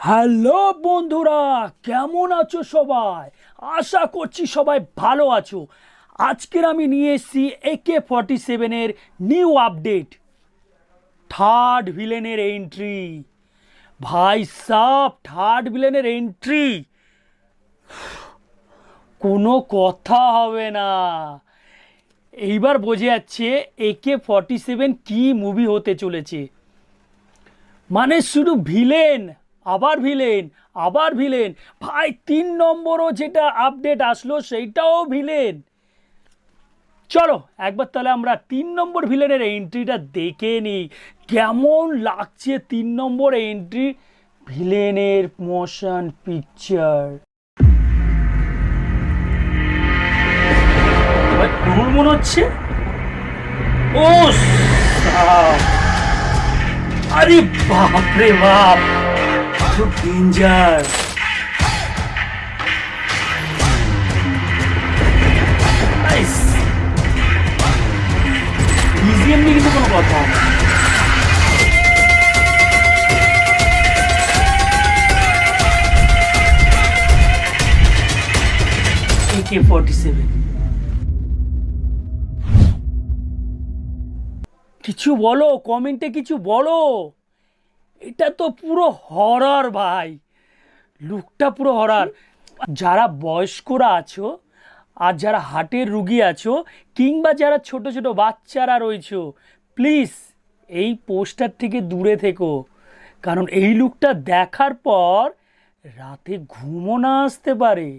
Hello বন্ধুরা, কেমন আছো সবাই? আশা করছি সবাই ভালো আছো। আজকের আমি নিয়ে এসেছি AK-47-এর নিউ আপডেট, থার্ড ভিলেনের এন্ট্রি। ভাই সাব, থার্ড ভিলেনের এন্ট্রি, কোনো কথা হবে না। এইবার বোঝা যাচ্ছে AK-47 কি মুভি হতে চলেছে। মানে শুধু ভিলেন, আবার ভিলেন, আবার ভিলেন। ভাই 3 নম্বরও যেটা আপডেট আসলো সেইটাও ভিলেন। চলো একবার তাহলে আমরা 3 নম্বর ভিলেনের এন্ট্রিটা দেখে নিই, কেমন লাগছে 3 নম্বর এন্ট্রি ভিলেনের মোশন পিকচার। ভাই ক্রুর মনে হচ্ছে। ও সাব, আরে বাপ রে বাপ, খুব ডেঞ্জার। নাইস। বিজিএম নিয়ে কিন্তু কোনো কথা হবে না। AK-47, কিছু বলো, কমেন্টে কিছু বলো। এটা তো পুরো হরর ভাই, লুকটা পুরো হরর। যারা বয়স্করা আছো, আর যারা হার্টের রুগী আছো, কিংবা যারা ছোট ছোট বাচ্চারা রয়েছো, প্লিজ এই পোস্টার থেকে দূরে থেকো। কারণ এই লুকটা দেখার পর রাতে ঘুমও না আসতে পারে,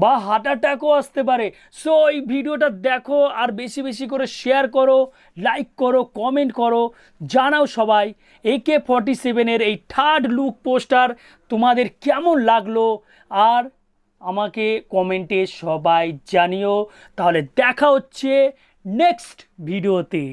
বা হার্ট অ্যাটাকও আসতে পারে। সো এই ভিডিওটা দেখো, আর বেশি বেশি করে শেয়ার করো, লাইক করো, কমেন্ট করো, জানাও সবাই AK-47-এর এই থার্ড লুক পোস্টার তোমাদের কেমন লাগলো। আর আমাকে কমেন্টে সবাই জানিও। তাহলে দেখা হচ্ছে নেক্সট ভিডিওতে।